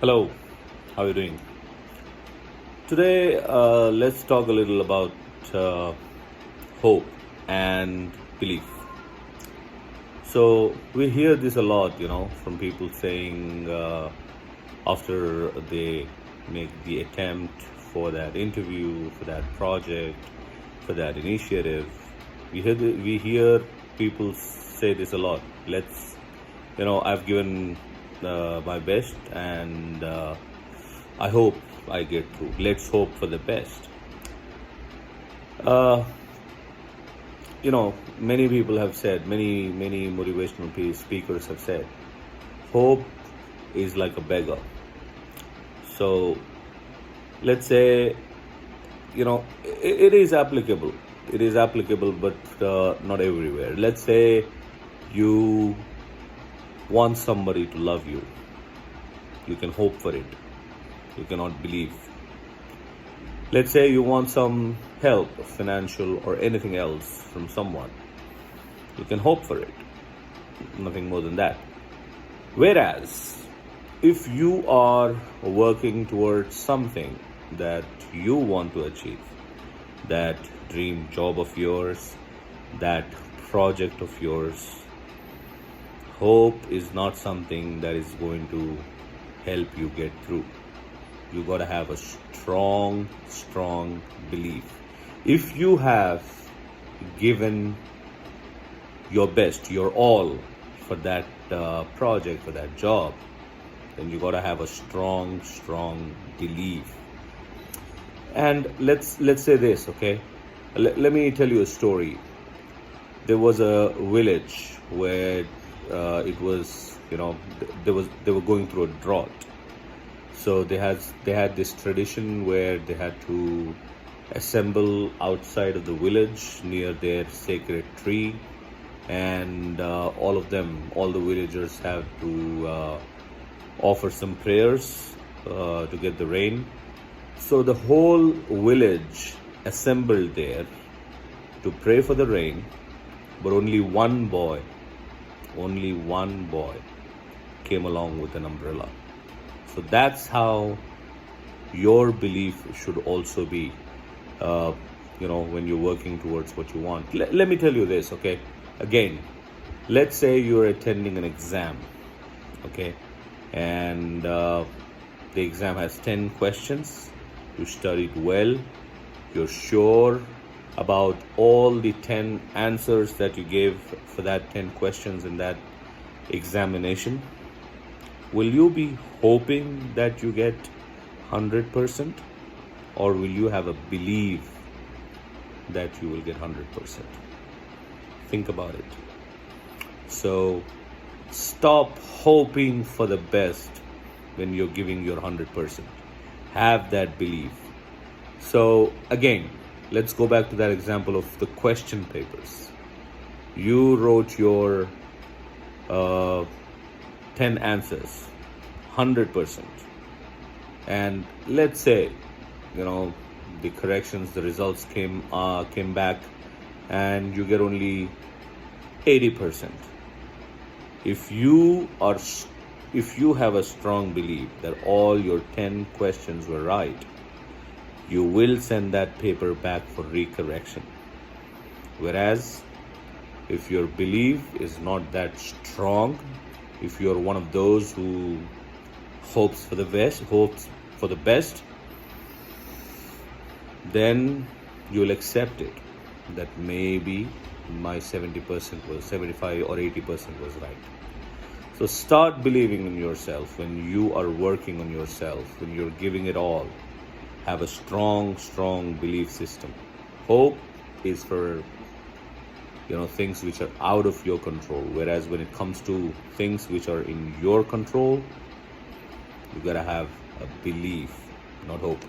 Hello, how are you doing? Today, let's talk a little about uh, hope and belief. So, we hear this a lot, from people saying after they make the attempt for that interview, for that project, for that initiative. We hear people say this a lot. I've given my best, and I hope I get through. Let's hope for the best. Uh, many people have said, many motivational speakers have said, hope is like a beggar. So let's say, it is applicable. It is applicable, but not everywhere. Let's say you want somebody to love you. You can hope for it. You cannot believe. Let's say you want some help, financial or anything else from someone. You can hope for it. Nothing more than that. Whereas, if you are working towards something that you want to achieve, that dream job of yours, that project of yours, hope is not something that is going to help you get through. You got to have a strong belief. If you have given your best, your all for that project, for that job, then you got to have a strong belief. And let's say this, okay? Let me tell you a story. There was a village where it was, they were going through a drought. So they had this tradition where they had to assemble outside of the village near their sacred tree, and all the villagers have to offer some prayers to get the rain. So the whole village assembled there to pray for the rain, but only one boy came along with an umbrella. So that's how your belief should also be, when you're working towards what you want. Let me tell you this, okay? Again, let's say you're attending an exam, okay? And the exam has 10 questions. You studied well. You're sure about all the 10 answers that you gave for that 10 questions in that examination. Will you be hoping that you get 100%, or will you have a belief that you will get 100%? Think about it. So stop hoping for the best when you're giving your 100%. Have that belief. So again, let's go back to that example of the question papers. You wrote your 10 answers, 100%. And let's say, the corrections, the results came back, and you get only 80%. If you have a strong belief that all your 10 questions were right, you will send that paper back for recorrection. Whereas, if your belief is not that strong, if you're one of those who hopes for the best, then you'll accept it, that maybe my 70% was 75 or 80% was right. So start believing in yourself when you are working on yourself, when you're giving it all. Have a strong belief system. Hope is for things which are out of your control, whereas when it comes to things which are in your control, you gotta have a belief, not hope.